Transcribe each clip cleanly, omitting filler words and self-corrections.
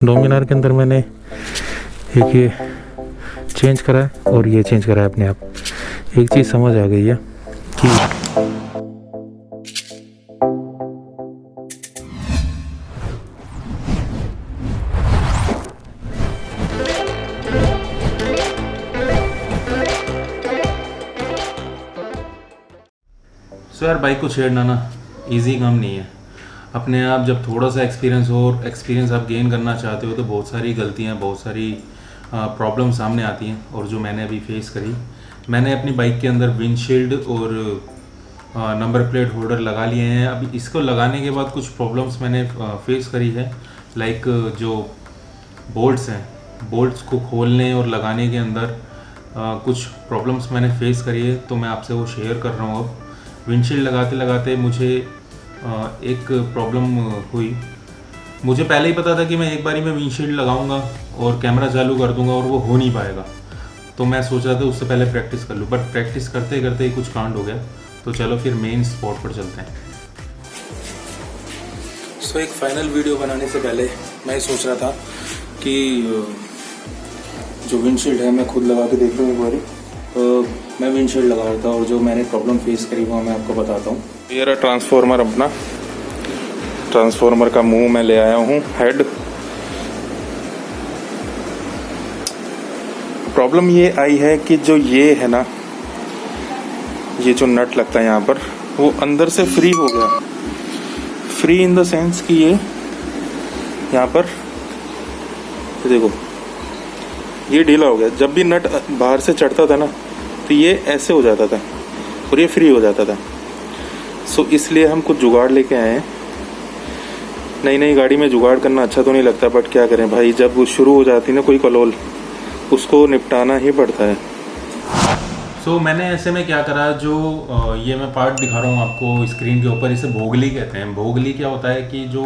डोमिनार के अंदर मैंने एक ये चेंज करा है और ये चेंज करा है अपने आप। एक चीज़ समझ आ गई है कि यार बाइक को छेड़ना ना इजी काम नहीं है। अपने आप जब थोड़ा सा एक्सपीरियंस आप गेन करना चाहते हो तो बहुत सारी गलतियां, बहुत सारी प्रॉब्लम सामने आती हैं। और जो मैंने अभी फेस करी, मैंने अपनी बाइक के अंदर विंडशील्ड और नंबर प्लेट होल्डर लगा लिए हैं। अभी इसको लगाने के बाद कुछ प्रॉब्लम्स मैंने फेस करी है। लाइक जो बोल्ट्स हैं, बोल्ट्स को खोलने और लगाने के अंदर कुछ प्रॉब्लम्स मैंने फेस करी है, तो मैं आपसे वो शेयर कर रहा हूँ। अब विंडशील्ड लगाते लगाते मुझे एक प्रॉब्लम हुई। मुझे पहले ही पता था कि मैं एक बारी में विंडशील्ड लगाऊंगा और कैमरा चालू कर दूंगा और वो हो नहीं पाएगा, तो मैं सोच रहा था उससे पहले प्रैक्टिस कर लूँ। बट प्रैक्टिस करते करते ही कुछ कांड हो गया। तो चलो फिर मेन स्पॉट पर चलते हैं। सो एक फाइनल वीडियो बनाने से पहले मैं सोच रहा था कि जो विंडशील्ड है मैं खुद लगा के देख लूँ एक बारी। मैं विंडशील्ड लगा रहा था और जो मैंने प्रॉब्लम फेस करी वो मैं आपको बताता हूँ। ये रहा ट्रांसफॉर्मर, अपना ट्रांसफॉर्मर का मुंह मैं ले आया हूँ, हेड। प्रॉब्लम ये आई है कि जो ये है ना, ये जो नट लगता है यहाँ पर, वो अंदर से फ्री हो गया। फ्री इन द सेंस कि ये यहाँ पर देखो, ये ढीला हो गया। जब भी नट बाहर से चढ़ता था ना तो ये ऐसे हो जाता था और ये फ्री हो जाता था। सो इसलिए हम कुछ जुगाड़ लेके आए हैं। नई गाड़ी में जुगाड़ करना अच्छा तो नहीं लगता, बट क्या करें भाई, जब वो शुरू हो जाती ना कोई कलोल, उसको निपटाना ही पड़ता है। सो मैंने ऐसे में क्या करा, जो ये मैं पार्ट दिखा रहा हूँ आपको स्क्रीन के ऊपर, इसे भोगली कहते हैं। भोगली क्या होता है कि जो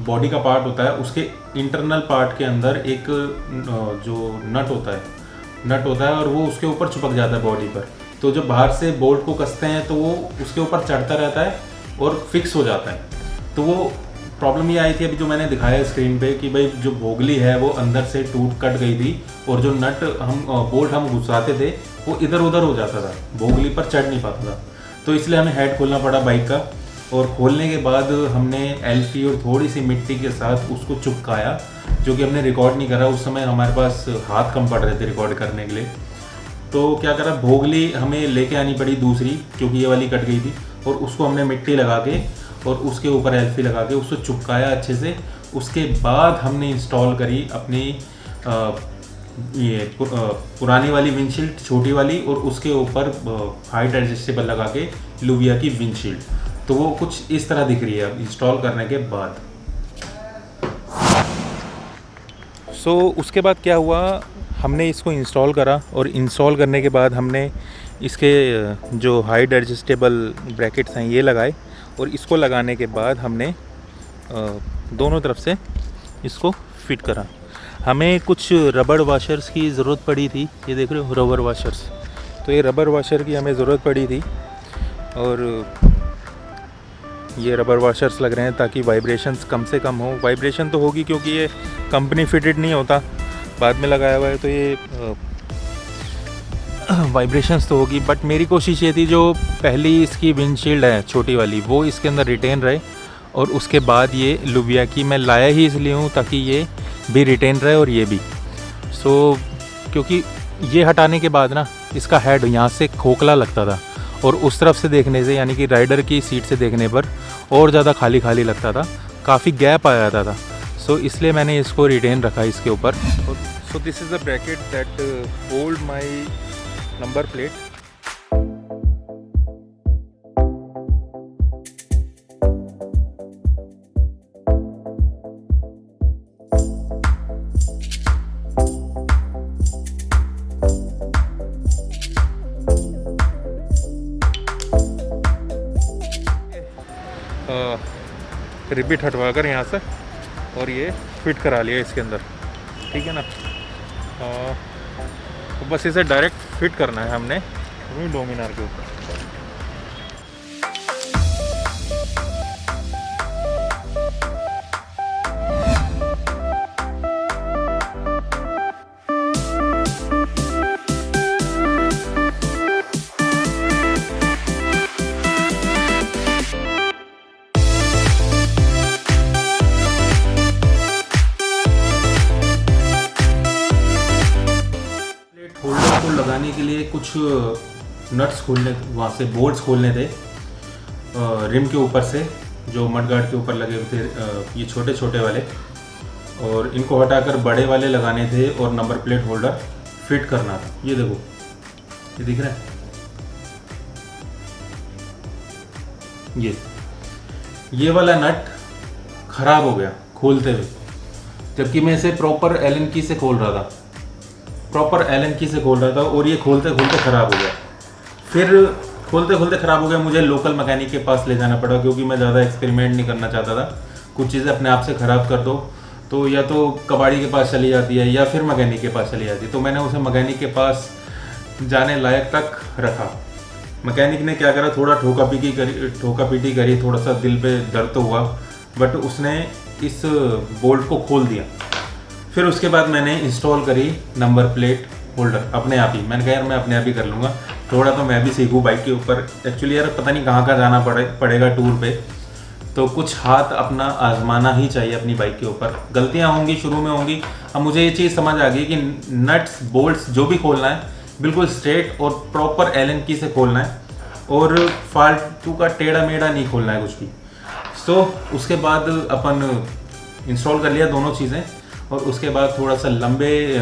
बॉडी का पार्ट होता है, उसके इंटरनल पार्ट के अंदर एक जो नट होता है और वो उसके ऊपर चिपक जाता है बॉडी पर। तो जब बाहर से बोल्ट को कसते हैं तो वो उसके ऊपर चढ़ता रहता है और फिक्स हो जाता है। तो वो प्रॉब्लम ये आई थी अभी जो मैंने दिखाया स्क्रीन पे कि भाई जो भोगली है वो अंदर से कट गई थी और जो नट बोल्ट हम घुसाते थे वो इधर उधर हो जाता था, भोगली पर चढ़ नहीं पाता था। तो इसलिए हमें हेड खोलना पड़ा बाइक का, और खोलने के बाद हमने एल्फी और थोड़ी सी मिट्टी के साथ उसको चिपकाया, जो कि हमने रिकॉर्ड नहीं करा। उस समय हमारे पास हाथ कम पड़ रहे थे रिकॉर्ड करने के लिए। तो क्या करा, भोगली हमें लेके आनी पड़ी दूसरी, क्योंकि ये वाली कट गई थी, और उसको हमने मिट्टी लगा के और उसके ऊपर एल्फी लगा के उसको चिपकाया अच्छे से। उसके बाद हमने इंस्टॉल करी अपनी ये पुरानी वाली विंडशील्ड, छोटी वाली, और उसके ऊपर हाइट एडजस्टेबल लगा के लुविया की विंडशील्ड। तो वो कुछ इस तरह दिख रही है अब इंस्टॉल करने के बाद। सो उसके बाद क्या हुआ, हमने इसको इंस्टॉल करा, और इंस्टॉल करने के बाद हमने इसके जो हाइट एडजस्टेबल ब्रैकेट्स हैं ये लगाए, और इसको लगाने के बाद हमने दोनों तरफ से इसको फिट करा। हमें कुछ रबड़ वाशर्स की ज़रूरत पड़ी थी, ये देख रहे हो रबर वाशर्स। तो ये रबर वाशर की हमें ज़रूरत पड़ी थी, और ये रबर वाशर्स लग रहे हैं ताकि वाइब्रेशंस कम से कम हो। वाइब्रेशन तो होगी क्योंकि ये कंपनी फिटेड नहीं होता, बाद में लगाया हुआ है, तो ये वाइब्रेशंस तो होगी। बट मेरी कोशिश ये थी जो पहली इसकी विंडशील्ड है छोटी वाली, वो इसके अंदर रिटेन रहे, और उसके बाद ये लुविया की मैं लाया ही इसलिए हूँ ताकि ये भी रिटेन रहे और ये भी। सो क्योंकि ये हटाने के बाद ना इसका हेड यहाँ से खोखला लगता था, और उस तरफ से देखने से, यानी कि राइडर की सीट से देखने पर और ज़्यादा खाली खाली लगता था, काफ़ी गैप आ जाता था। सो इसलिए मैंने इसको रिटेन रखा इसके ऊपर। So this is the bracket that hold my number plate. Rivet हटवा कर यहाँ से और ये फिट करा लिया इसके अंदर, ठीक है ना। तो बस इसे डायरेक्ट फिट करना है हमने डोमिनार के ऊपर। के लिए कुछ नट्स खोलने, वहाँ से बोल्ट्स खोलने थे रिम के ऊपर से, जो मडगार्ड के ऊपर लगे हुए थे, ये छोटे छोटे वाले, और इनको हटाकर बड़े वाले लगाने थे और नंबर प्लेट होल्डर फिट करना था। ये देखो, ये दिख रहा है, ये वाला नट खराब हो गया खोलते हुए, जबकि मैं इसे प्रॉपर एलन की से खोल रहा था, और ये खोलते खोलते ख़राब हो गया। फिर खोलते खोलते ख़राब हो गया, मुझे लोकल मैकेनिक के पास ले जाना पड़ा, क्योंकि मैं ज़्यादा एक्सपेरिमेंट नहीं करना चाहता था। कुछ चीज़ें अपने आप से ख़राब कर दो तो या तो कबाड़ी के पास चली जाती है या फिर मैकेनिक के पास चली जाती है। तो मैंने उसे मैकेनिक के पास जाने लायक तक रखा। मैकेनिक ने क्या करा, थोड़ा ठोका पीटी करी, थोड़ा सा दिल पे दर्द तो हुआ, बट उसने इस बोल्ट को खोल दिया। फिर उसके बाद मैंने इंस्टॉल करी नंबर प्लेट होल्डर अपने आप ही। मैंने कहा यार मैं अपने आप ही कर लूँगा, थोड़ा तो मैं भी सीखूँ बाइक के ऊपर। एक्चुअली यार पता नहीं कहाँ जाना पड़ेगा टूर पे, तो कुछ हाथ अपना आजमाना ही चाहिए अपनी बाइक के ऊपर। गलतियाँ होंगी, शुरू में होंगी। अब मुझे ये चीज़ समझ आ गई कि नट्स बोल्ट्स जो भी खोलना है बिल्कुल स्ट्रेट और प्रॉपर एलन की से खोलना है, और फालतू का टेढ़ा मेढ़ा नहीं खोलना है कुछ भी। सो उसके बाद अपन इंस्टॉल कर लिया दोनों चीज़ें, और उसके बाद थोड़ा सा लंबे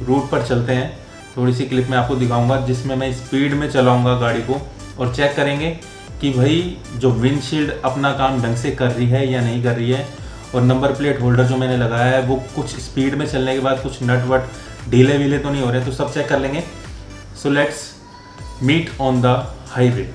रूट पर चलते हैं। थोड़ी सी क्लिप में आपको दिखाऊंगा जिसमें मैं स्पीड में चलाऊंगा गाड़ी को, और चेक करेंगे कि भाई जो विंडशील्ड अपना काम ढंग से कर रही है या नहीं कर रही है, और नंबर प्लेट होल्डर जो मैंने लगाया है वो कुछ स्पीड में चलने के बाद कुछ नट वट ढीले वीले तो नहीं हो रहे, तो सब चेक कर लेंगे। So let's meet on the highway.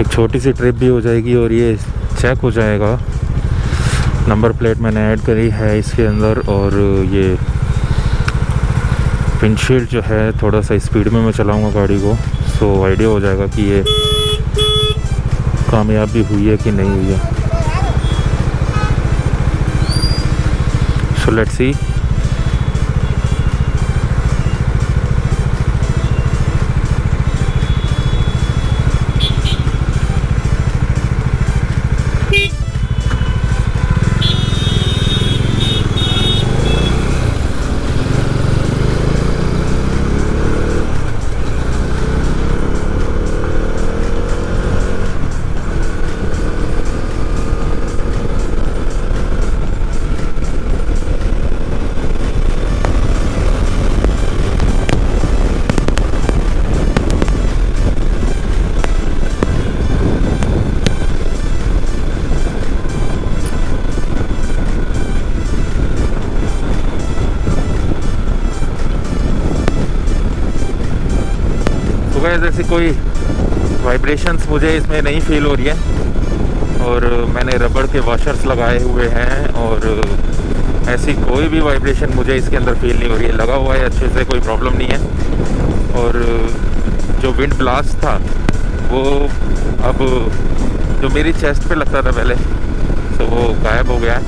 एक छोटी सी ट्रिप भी हो जाएगी और ये चेक हो जाएगा। नंबर प्लेट मैंने ऐड करी है इसके अंदर, और ये विंडशील्ड जो है थोड़ा सा स्पीड में मैं चलाऊंगा गाड़ी को, सो आइडिया हो जाएगा कि ये कामयाब भी हुई है कि नहीं हुई है। So let's see. जैसी कोई वाइब्रेशंस मुझे इसमें नहीं फील हो रही है, और मैंने रबड़ के वॉशर्स लगाए हुए हैं, और ऐसी कोई भी वाइब्रेशन मुझे इसके अंदर फील नहीं हो रही है। लगा हुआ है अच्छे से, कोई प्रॉब्लम नहीं है। और जो विंड ब्लास्ट था वो अब जो मेरी चेस्ट पे लगता था पहले, तो वो गायब हो गया है।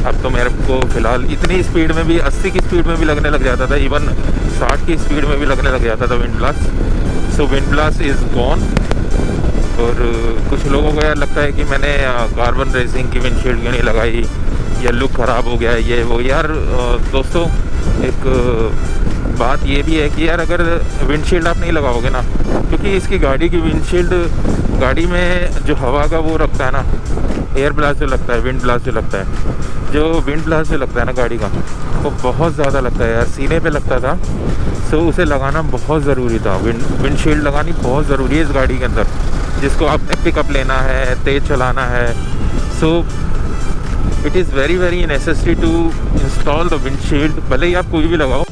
अब तो मेरे को फ़िलहाल इतनी स्पीड में भी, 80 की स्पीड में भी लगने लग जाता था, इवन 60 की स्पीड में भी लगने लग जाता था wind blast. So wind blast is gone. और कुछ लोगों को यार लगता है कि मैंने कार्बन रेसिंग की विंडशील्ड क्यों नहीं लगाई, या लुक ख़राब हो गया है ये वो। यार दोस्तों, एक बात ये भी है कि यार अगर विंडशील्ड आप नहीं लगाओगे ना, क्योंकि इसकी गाड़ी की विंडशील्ड, गाड़ी में जो हवा का वो रखता है ना, एयर ब्लास्ट जो लगता है, विंड ब्लास्ट जो लगता है, जो विंड ब्लास्ट जो लगता है ना गाड़ी का, वो बहुत ज़्यादा लगता है यार, सीने पे लगता था। सो उसे लगाना बहुत ज़रूरी था। विंडशील्ड लगानी बहुत ज़रूरी है इस गाड़ी के अंदर, जिसको आपने पिकअप लेना है, तेज़ चलाना है। So it is very very necessary to install the windshield, भले ही आप कोई भी लगाओ।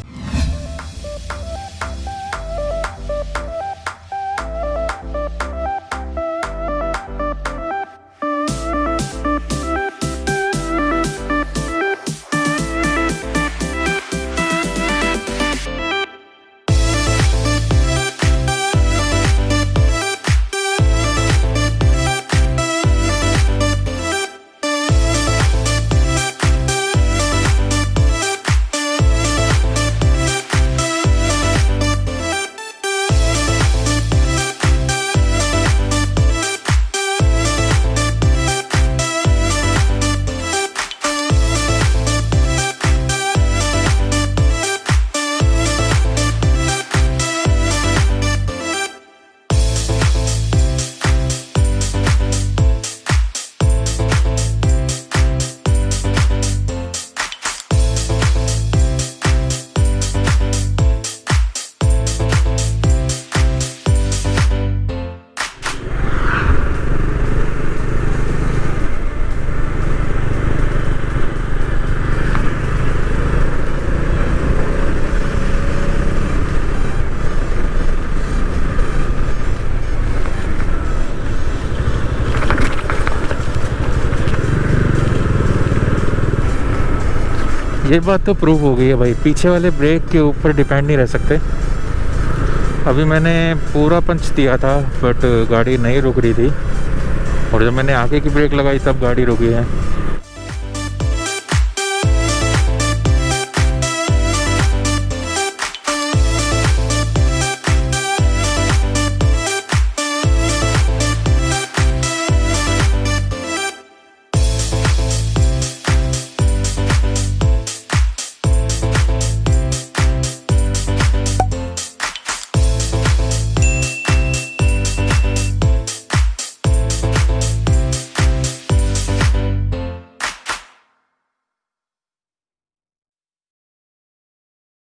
ये बात तो प्रूव हो गई है भाई, पीछे वाले ब्रेक के ऊपर डिपेंड नहीं रह सकते। अभी मैंने पूरा पंच दिया था बट गाड़ी नहीं रुक रही थी, और जब मैंने आगे की ब्रेक लगाई तब गाड़ी रुकी है।